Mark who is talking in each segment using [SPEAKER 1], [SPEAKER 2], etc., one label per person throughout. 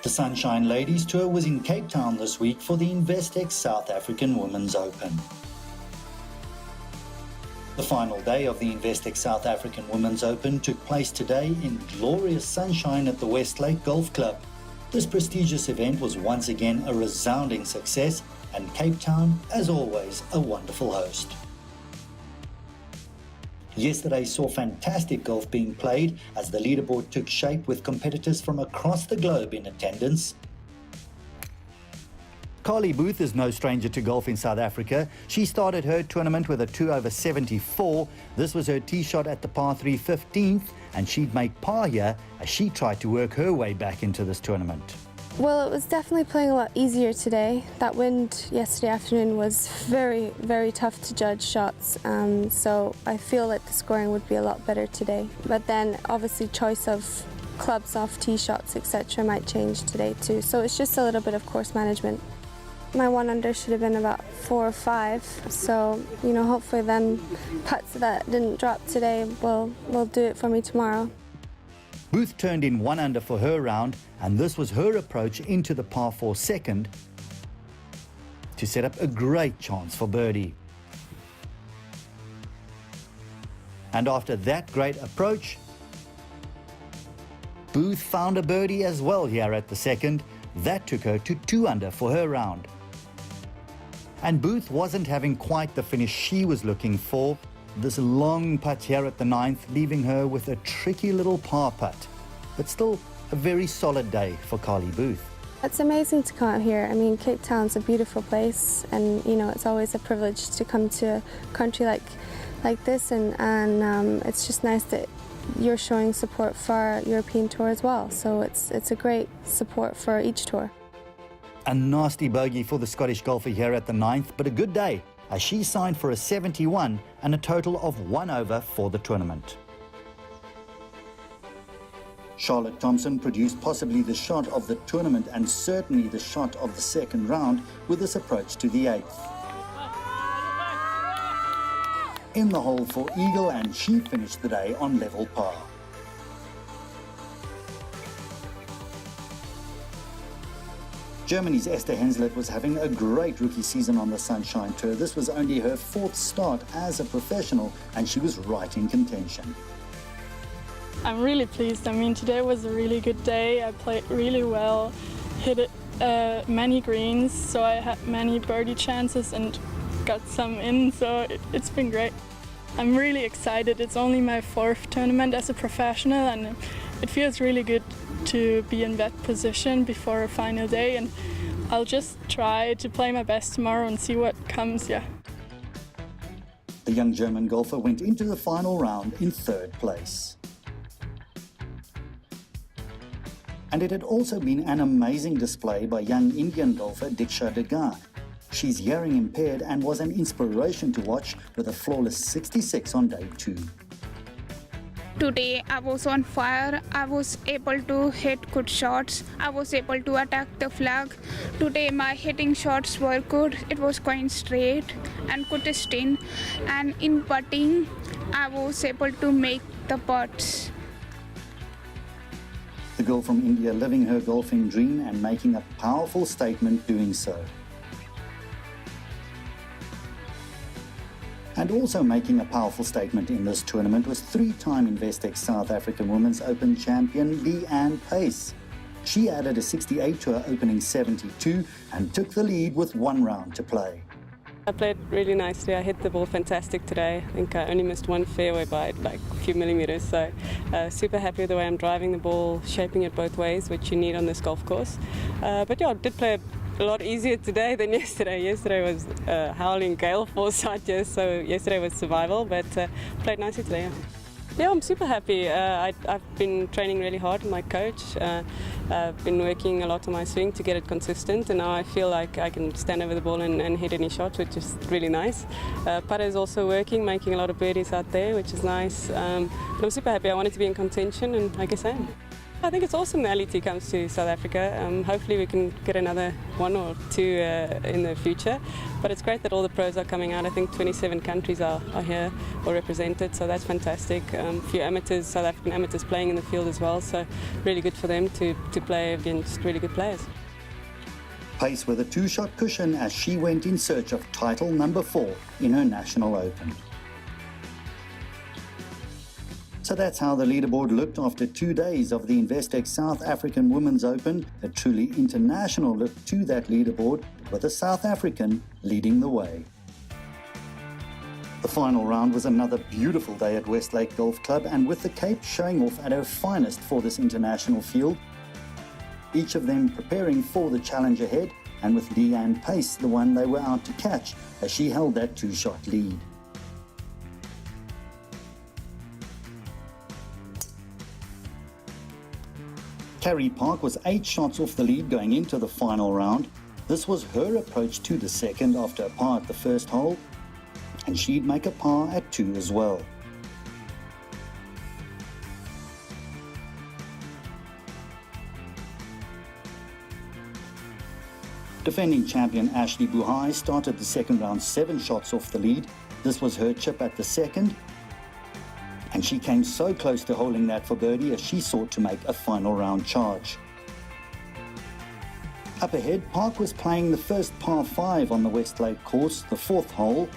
[SPEAKER 1] The Sunshine Ladies Tour was in Cape Town this week for the Investec South African Women's Open. The final day of the Investec South African Women's Open took place today in glorious sunshine at the Westlake Golf Club. This prestigious event was once again a resounding success, and Cape Town, as always, a wonderful host. Yesterday saw fantastic golf being played as the leaderboard took shape with competitors from across the globe in attendance. Carly Booth is no stranger to golf in South Africa. She started her tournament with a 2 over 74. This was her tee shot at the par 3 15th, and she'd make par here as she tried to work her way back into this tournament.
[SPEAKER 2] Well, it was definitely playing a lot easier today. That wind yesterday afternoon was very, very tough to judge shots, so I feel like the scoring would be a lot better today. But then obviously choice of clubs off tee shots, etc. might change today too, so it's just a little bit of course management. My 1 under should have been about 4 or 5, so hopefully then putts that didn't drop today will do it for me tomorrow.
[SPEAKER 1] Booth turned in 1 under for her round, and this was her approach into the par 4 second to set up a great chance for birdie. And after that great approach, Booth found a birdie as well here at the second. That took her to 2 under for her round. And Booth wasn't having quite the finish she was looking for. This long putt here at the 9th, leaving her with a tricky little par putt. But still a very solid day for Carly Booth.
[SPEAKER 2] It's amazing to come out here. I mean, Cape Town's a beautiful place, and it's always a privilege to come to a country like this, and it's just nice that you're showing support for our European tour as well. So it's a great support for each tour.
[SPEAKER 1] A nasty bogey for the Scottish golfer here at the 9th, but a good day as she signed for a 71 and a total of 1 over for the tournament. Charlotte Thompson produced possibly the shot of the tournament and certainly the shot of the second round with this approach to the 8th. In the hole for eagle, and she finished the day on level par. Germany's Esther Henslett was having a great rookie season on the Sunshine Tour. This was only her 4th start as a professional, and she was right in contention.
[SPEAKER 3] I'm really pleased. I mean, today was a really good day. I played really well, hit many greens, so I had many birdie chances and got some in, so it's been great. I'm really excited. It's only my 4th tournament as a professional, and it feels really good to be in that position before a final day, and I'll just try to play my best tomorrow and see what comes, yeah.
[SPEAKER 1] The young German golfer went into the final round in 3rd place. And it had also been an amazing display by young Indian golfer Diksha Dagar. She's hearing impaired and was an inspiration to watch with a flawless 66 on day 2.
[SPEAKER 4] Today I was on fire. I was able to hit good shots. I was able to attack the flag. Today my hitting shots were good. It was going straight and good spin. And in putting, I was able to make the putts.
[SPEAKER 1] The girl from India living her golfing dream and making a powerful statement doing so. And also making a powerful statement in this tournament was 3-time Investec South African Women's Open champion Leanne Pace. She added a 68 to her opening 72 and took the lead with 1 round to play.
[SPEAKER 5] I played really nicely. I hit the ball fantastic today. I think I only missed 1 fairway by like a few millimeters, so super happy with the way I'm driving the ball, shaping it both ways, which you need on this golf course. But yeah, I did play a lot easier today than yesterday. Yesterday was howling gale force out here, so yesterday was survival, but played nicely today. Yeah, I'm super happy. I've been training really hard with my coach. I've been working a lot on my swing to get it consistent, and now I feel like I can stand over the ball and hit any shot, which is really nice. Putter is also working, making a lot of birdies out there, which is nice. I'm super happy. I wanted to be in contention, and I guess I am. I think it's awesome the LET comes to South Africa. Hopefully we can get another one or two in the future. But it's great that all the pros are coming out. I think 27 countries are here or represented, so that's fantastic. A few amateurs, South African amateurs playing in the field as well, so really good for them to play against really good players.
[SPEAKER 1] Pace with a two-shot cushion as she went in search of title number 4 in her National Open. So that's how the leaderboard looked after 2 days of the Investec South African Women's Open, a truly international look to that leaderboard with a South African leading the way. The final round was another beautiful day at Westlake Golf Club, and with the Cape showing off at her finest for this international field, each of them preparing for the challenge ahead, and with Leanne Pace the one they were out to catch as she held that two-shot lead. Carrie Park was 8 shots off the lead going into the final round. This was her approach to the second after a par at the first hole, and she'd make a par at 2 as well. Defending champion Ashley Buhai started the second round 7 shots off the lead. This was her chip at the second, and she came so close to holding that for birdie as she sought to make a final round charge. Up ahead, Park was playing the first par 5 on the Westlake course, the 4th hole,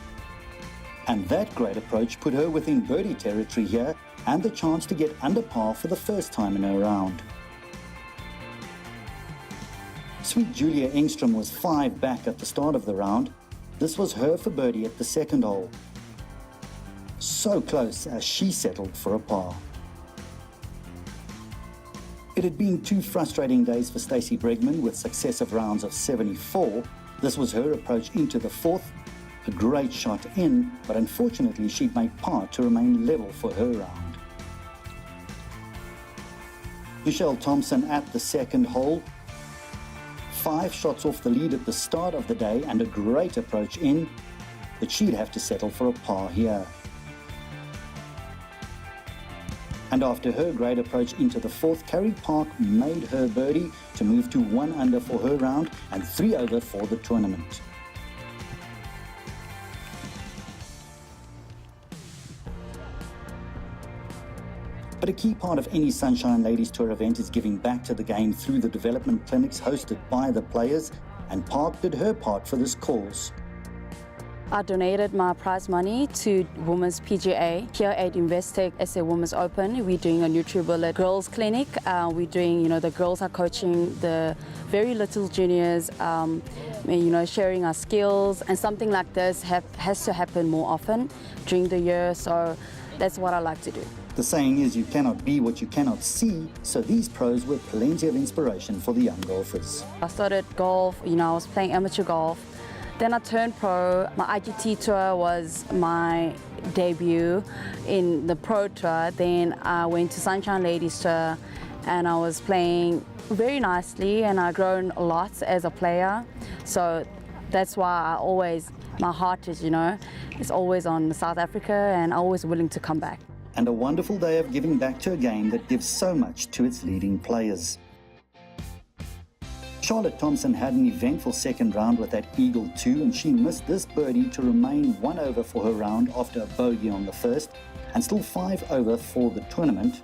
[SPEAKER 1] and that great approach put her within birdie territory here and the chance to get under par for the first time in her round. Sweet Julia Engstrom was 5 back at the start of the round. This was her for birdie at the second hole. So close as she settled for a par. It had been 2 frustrating days for Stacey Bregman with successive rounds of 74. This was her approach into the 4th. A great shot in, but unfortunately she'd make par to remain level for her round. Michelle Thompson at the second hole. 5 shots off the lead at the start of the day and a great approach in, but she'd have to settle for a par here. And after her great approach into the 4th, Carrie Park made her birdie to move to 1 under for her round and 3 over for the tournament. But a key part of any Sunshine Ladies Tour event is giving back to the game through the development clinics hosted by the players, and Park did her part for this cause.
[SPEAKER 6] I donated my prize money to Women's PGA. Here at Investec SA Women's Open, we're doing a NutriBullet girls clinic. We're doing, the girls are coaching the very little juniors, sharing our skills. And something like this has to happen more often during the year, so that's what I like to do.
[SPEAKER 1] The saying is you cannot be what you cannot see, so these pros were plenty of inspiration for the young golfers.
[SPEAKER 6] I started golf, I was playing amateur golf. Then I turned pro. My IGT tour was my debut in the pro tour. Then I went to Sunshine Ladies Tour and I was playing very nicely and I've grown a lot as a player. So that's why my heart is, it's always on South Africa and I'm always willing to come back.
[SPEAKER 1] And a wonderful day of giving back to a game that gives so much to its leading players. Charlotte Thompson had an eventful second round with that Eagle 2, and she missed this birdie to remain 1 over for her round after a bogey on the first, and still 5 over for the tournament.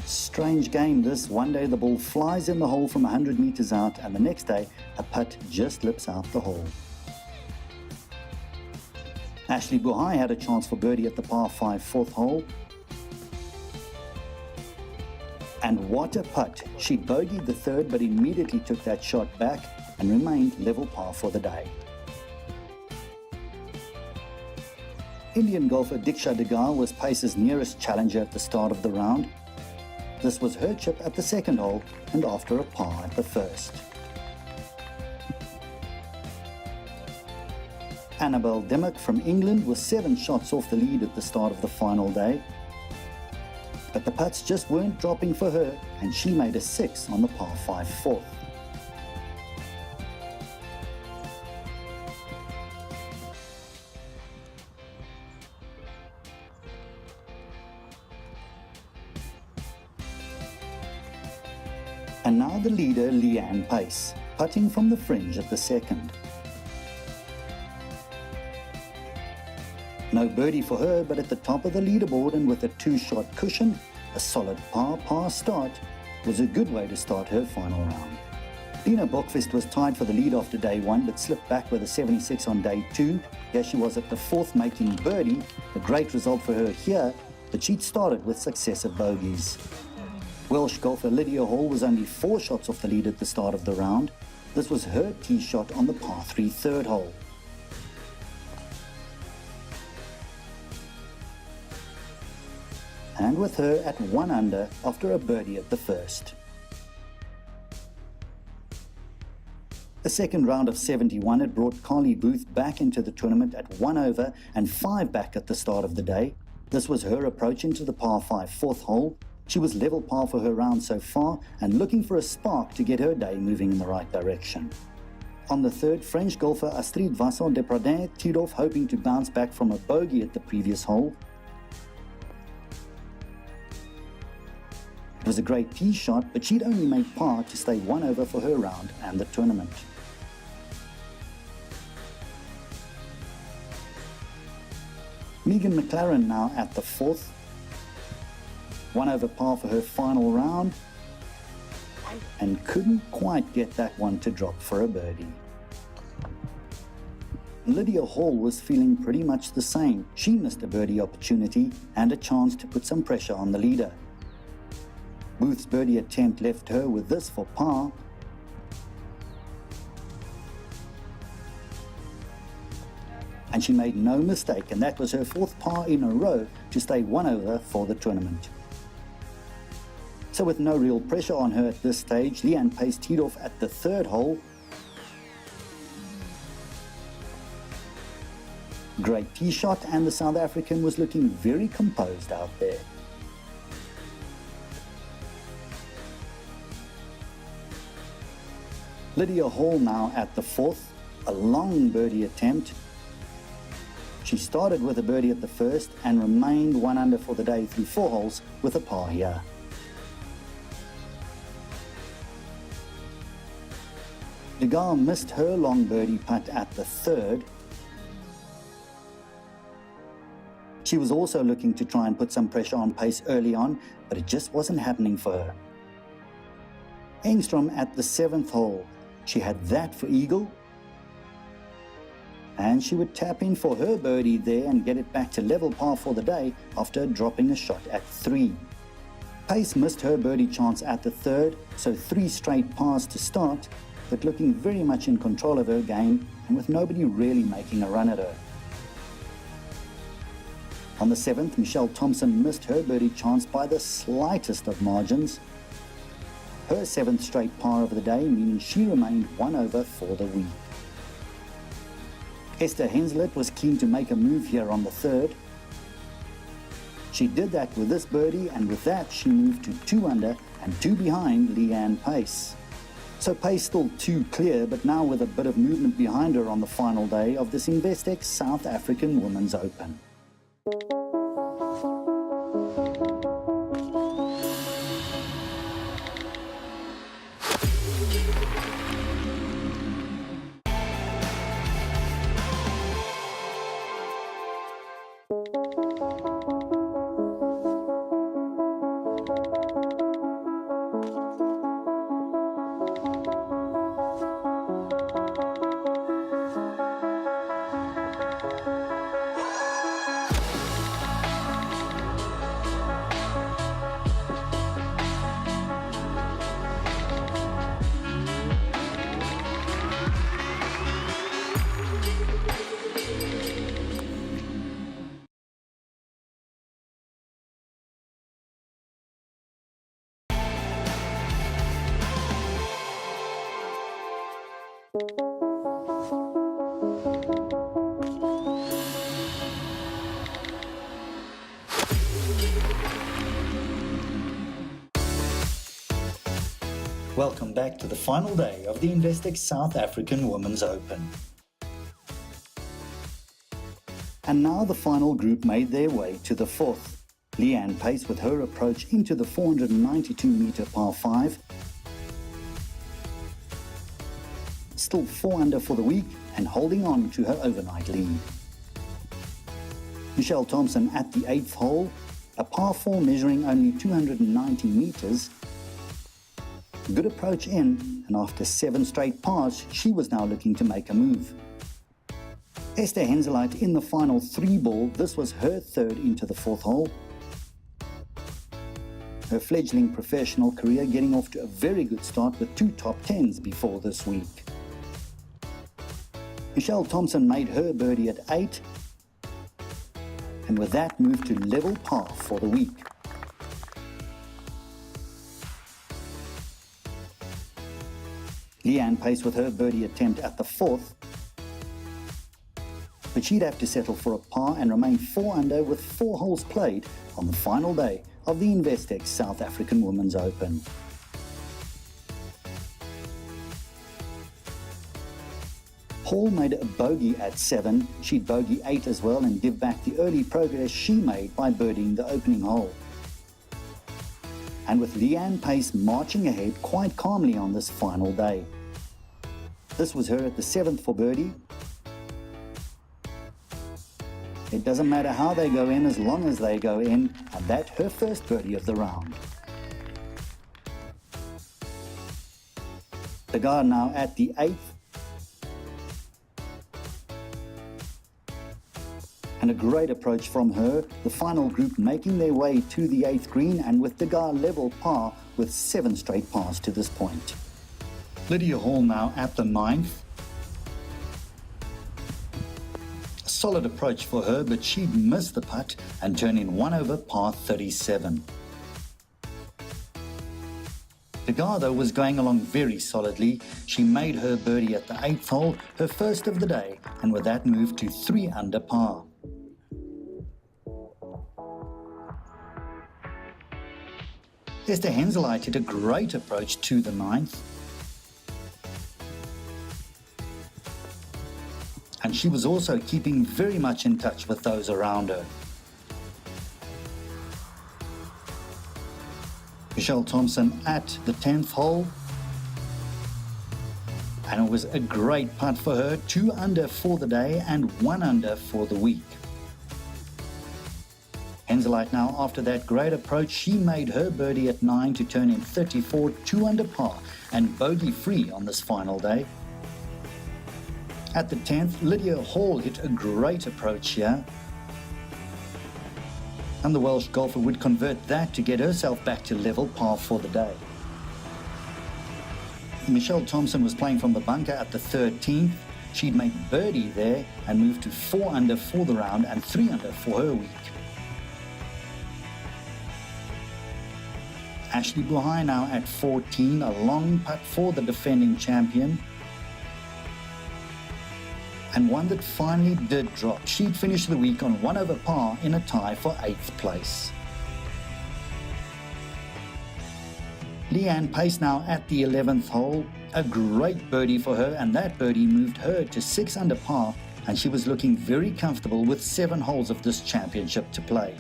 [SPEAKER 1] Strange game this. One day the ball flies in the hole from 100 meters out, and the next day a putt just lips out the hole. Ashley Buhai had a chance for birdie at the par 5 4th hole. And what a putt. She bogeyed the 3rd but immediately took that shot back and remained level par for the day. Indian golfer Diksha Dagar was Pace's nearest challenger at the start of the round. This was her chip at the second hole and after a par at the first. Annabelle Dimmock from England was 7 shots off the lead at the start of the final day. But the putts just weren't dropping for her, and she made a 6 on the par 5 4th. And now the leader, Leanne Pace, putting from the fringe at the second. No birdie for her, but at the top of the leaderboard and with a two-shot cushion, a solid par start was a good way to start her final round. Lena Bokvist was tied for the lead after day one, but slipped back with a 76 on day two. Here she was at the fourth, making birdie, a great result for her here, but she'd started with successive bogeys. Welsh golfer Lydia Hall was only 4 shots off the lead at the start of the round. This was her tee shot on the par 3 third hole. And with her at 1 under after a birdie at the first. A second round of 71 had brought Carly Booth back into the tournament at 1 over and 5 back at the start of the day. This was her approach into the par 5 fourth hole. She was level par for her round so far and looking for a spark to get her day moving in the right direction. On the third, French golfer Astrid Vasson-Depradin teed off, hoping to bounce back from a bogey at the previous hole. It was a great tee shot, but she'd only made par to stay 1 over for her round and the tournament. Megan McLaren now at the fourth. 1 over par for her final round, and couldn't quite get that one to drop for a birdie. Lydia Hall was feeling pretty much the same. She missed a birdie opportunity and a chance to put some pressure on the leader. Booth's birdie attempt left her with this for par. And she made no mistake, and that was her 4th par in a row to stay 1 over for the tournament. So with no real pressure on her at this stage, Leanne Pace teed off at the 3rd hole. Great tee shot, and the South African was looking very composed out there. Lydia Hall now at the 4th, a long birdie attempt. She started with a birdie at the first and remained 1 under for the day through 4 holes with a par here. Dagar missed her long birdie putt at the 3rd. She was also looking to try and put some pressure on Pace early on, but it just wasn't happening for her. Engstrom at the 7th hole. She had that for eagle, and she would tap in for her birdie there and get it back to level par for the day after dropping a shot at 3. Pace missed her birdie chance at the 3rd, so 3 straight pars to start, but looking very much in control of her game and with nobody really making a run at her. On the 7th, Michelle Thompson missed her birdie chance by the slightest of margins. Her 7th straight par of the day, meaning she remained 1 over for the week. Esther Henslet was keen to make a move here on the 3rd. She did that with this birdie, and with that she moved to 2 under and 2 behind Leanne Pace. So Pace still 2 clear, but now with a bit of movement behind her on the final day of this Investec South African Women's Open. Welcome back to the final day of the Investec South African Women's Open. And now the final group made their way to the 4th. Leanne Pace with her approach into the 492-metre par 5. still 4 under for the week and holding on to her overnight lead. Michelle Thompson at the 8th hole, a par 4 measuring only 290 metres. Good approach in, and after 7 straight pars, she was now looking to make a move. Esther Henseleit in the final 3 ball, this was her third into the 4th hole. Her fledgling professional career getting off to a very good start with 2 top 10s before this week. Michelle Thompson made her birdie at 8, and with that moved to level par for the week. Leanne Pace with her birdie attempt at the 4th, but she'd have to settle for a par and remain 4 under with 4 holes played on the final day of the Investec South African Women's Open. Hall made a bogey at 7, she'd bogey 8 as well and give back the early progress she made by birdieing the opening hole. And with Leanne Pace marching ahead quite calmly on this final day. This was her at the 7th for birdie. It doesn't matter how they go in as long as they go in, and that her first birdie of the round. Dagar now at the 8th. And a great approach from her, the final group making their way to the 8th green, and with Dagar level par with 7 straight pars to this point. Lydia Hall now at the 9th. A solid approach for her, but she'd missed the putt and turn in 1 over par 37. Dagar, though, was going along very solidly. She made her birdie at the 8th hole, her first of the day, and with that moved to 3 under par. Esther Henseleit hit a great approach to the 9th. And she was also keeping very much in touch with those around her. Michelle Thompson at the 10th hole. And it was a great putt for her, 2 under for the day and 1 under for the week. Henseleit now, after that great approach, she made her birdie at 9 to turn in 34, 2 under par and bogey-free on this final day. At the 10th, Lydia Hall hit a great approach here. And the Welsh golfer would convert that to get herself back to level par for the day. Michelle Thompson was playing from the bunker at the 13th. She'd made birdie there and moved to 4 under for the round and 3 under for her week. Ashley Buhai now at 14, a long putt for the defending champion. And one that finally did drop. She'd finished the week on 1 over par in a tie for 8th place. Leanne Pace now at the 11th hole. A great birdie for her, and that birdie moved her to 6 under par, and she was looking very comfortable with 7 holes of this championship to play.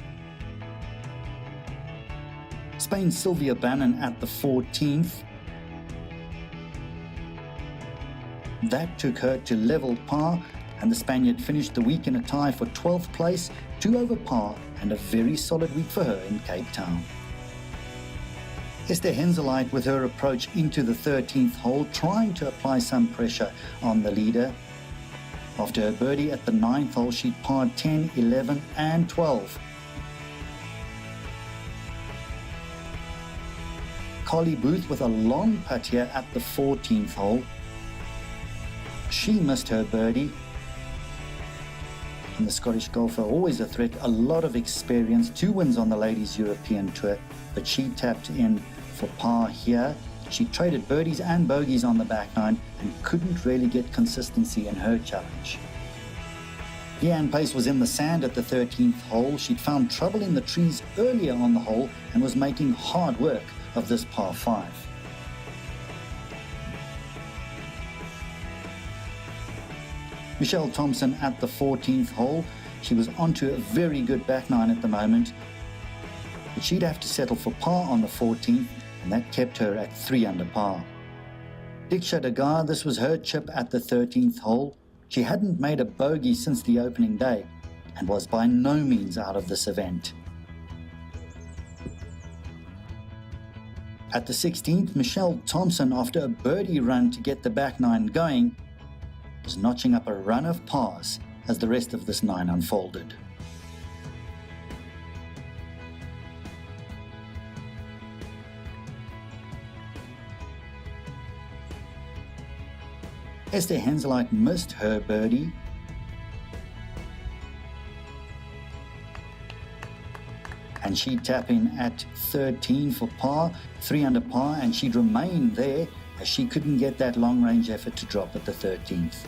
[SPEAKER 1] Spain's Sylvia Bannon at the 14th. That took her to level par, and the Spaniard finished the week in a tie for 12th place, 2 over par, and a very solid week for her in Cape Town. Esther Henseleit with her approach into the 13th hole, trying to apply some pressure on the leader. After her birdie at the 9th hole, she parred 10, 11 and 12. Carly Booth with a long putt here at the 14th hole. She missed her birdie. And the Scottish golfer, always a threat, a lot of experience, 2 wins on the Ladies European Tour, but she tapped in for par here. She traded birdies and bogeys on the back nine and couldn't really get consistency in her challenge. Leanne Pace was in the sand at the 13th hole. She'd found trouble in the trees earlier on the hole and was making hard work of this par 5. Michelle Thompson at the 14th hole. She was onto a very good back nine at the moment, but she'd have to settle for par on the 14th, and that kept her at 3 under par. Diksha Dagar, this was her chip at the 13th hole. She hadn't made a bogey since the opening day and was by no means out of this event. At the 16th, Michelle Thompson, after a birdie run to get the back nine going, was notching up a run of pars as the rest of this nine unfolded. Esther Henseleit missed her birdie. And she'd tap in at 13 for par, 3 under par, and she'd remain there as she couldn't get that long-range effort to drop at the 13th.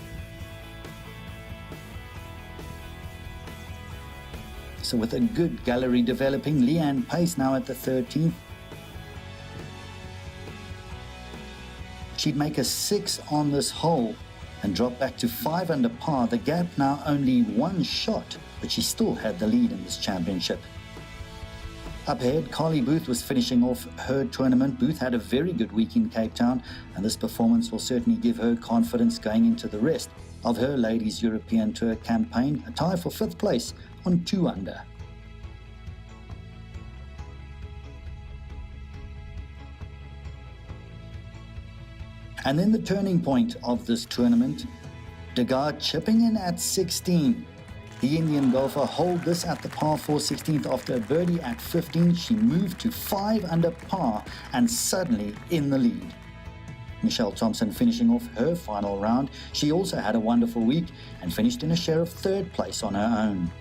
[SPEAKER 1] So with a good gallery developing, Leanne Pace now at the 13th. She'd make a 6 on this hole and drop back to 5 under par. The gap now only 1 shot, but she still had the lead in this championship. Up ahead, Carly Booth was finishing off her tournament. Booth had a very good week in Cape Town, and this performance will certainly give her confidence going into the rest of her Ladies European Tour campaign, a tie for 5th place on 2 under. And then the turning point of this tournament, Dagar chipping in at 16. The Indian golfer holed this at the par 4 16th after a birdie at 15. She moved to 5 under par and suddenly in the lead. Michelle Thompson finishing off her final round. She also had a wonderful week and finished in a share of 3rd place on her own.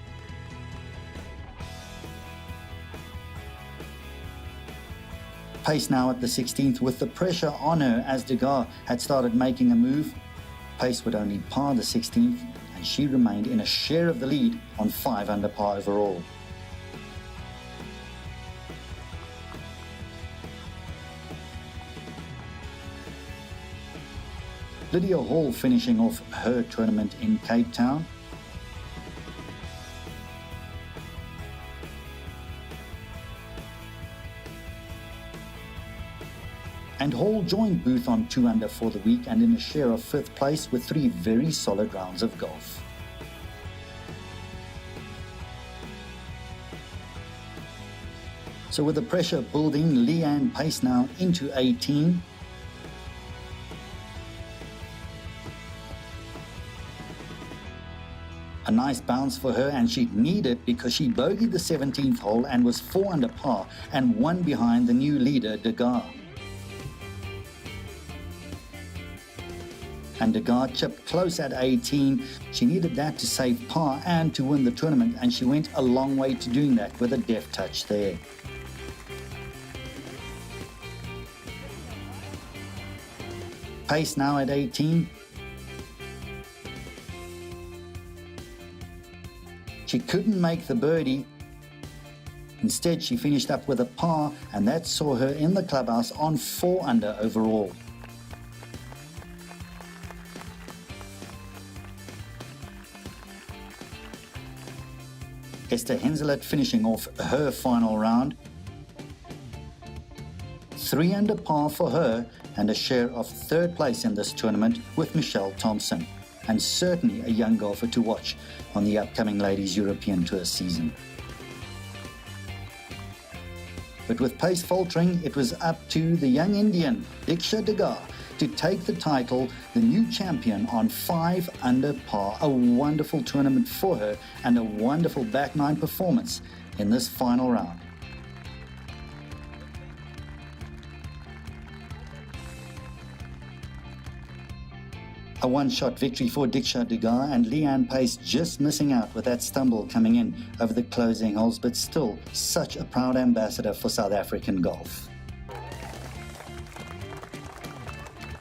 [SPEAKER 1] Pace now at the 16th with the pressure on her as Dagar had started making a move. Pace would only par the 16th and she remained in a share of the lead on 5 under par overall. Lydia Hall finishing off her tournament in Cape Town. And Hall joined Booth on 2 under for the week and in a share of 5th place with 3 very solid rounds of golf. So with the pressure building, Leanne Pace now into 18. A nice bounce for her, and she'd need it because she bogeyed the 17th hole and was 4 under par and 1 behind the new leader, Dagar. And Dagar chipped close at 18. She needed that to save par and to win the tournament, and she went a long way to doing that with a deft touch there. Pace now at 18. She couldn't make the birdie. Instead, she finished up with a par, and that saw her in the clubhouse on 4 under overall. Esther Henseleit finishing off her final round. 3 under par for her and a share of 3rd place in this tournament with Michelle Thompson, and certainly a young golfer to watch on the upcoming Ladies European Tour season. But with pace faltering, it was up to the young Indian, Diksha Dagar, to take the title, the new champion, on 5 under par. A wonderful tournament for her and a wonderful back nine performance in this final round. A one-shot victory for Diksha Dagar, and Leanne Pace just missing out with that stumble coming in over the closing holes, but still such a proud ambassador for South African golf.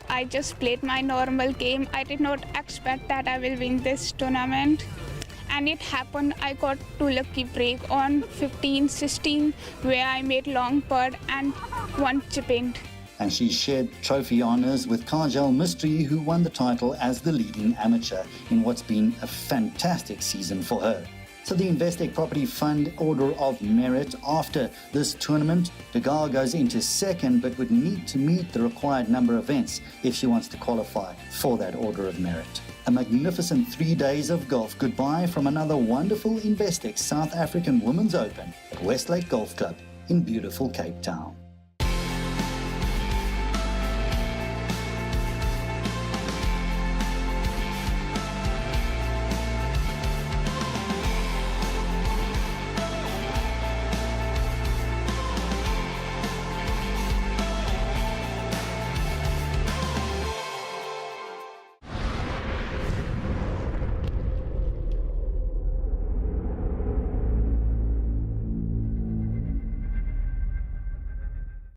[SPEAKER 4] I just played my normal game. I did not expect that I will win this tournament. And it happened. I got 2 lucky break on 15, 16, where I made long putt and 1 chip in.
[SPEAKER 1] And she shared trophy honours with Kajal Mistry, who won the title as the leading amateur in what's been a fantastic season for her. So the Investec Property Fund Order of Merit. After this tournament, Dagar goes into second, but would need to meet the required number of events if she wants to qualify for that Order of Merit. A magnificent 3 days of golf. Goodbye from another wonderful Investec South African Women's Open at Westlake Golf Club in beautiful Cape Town.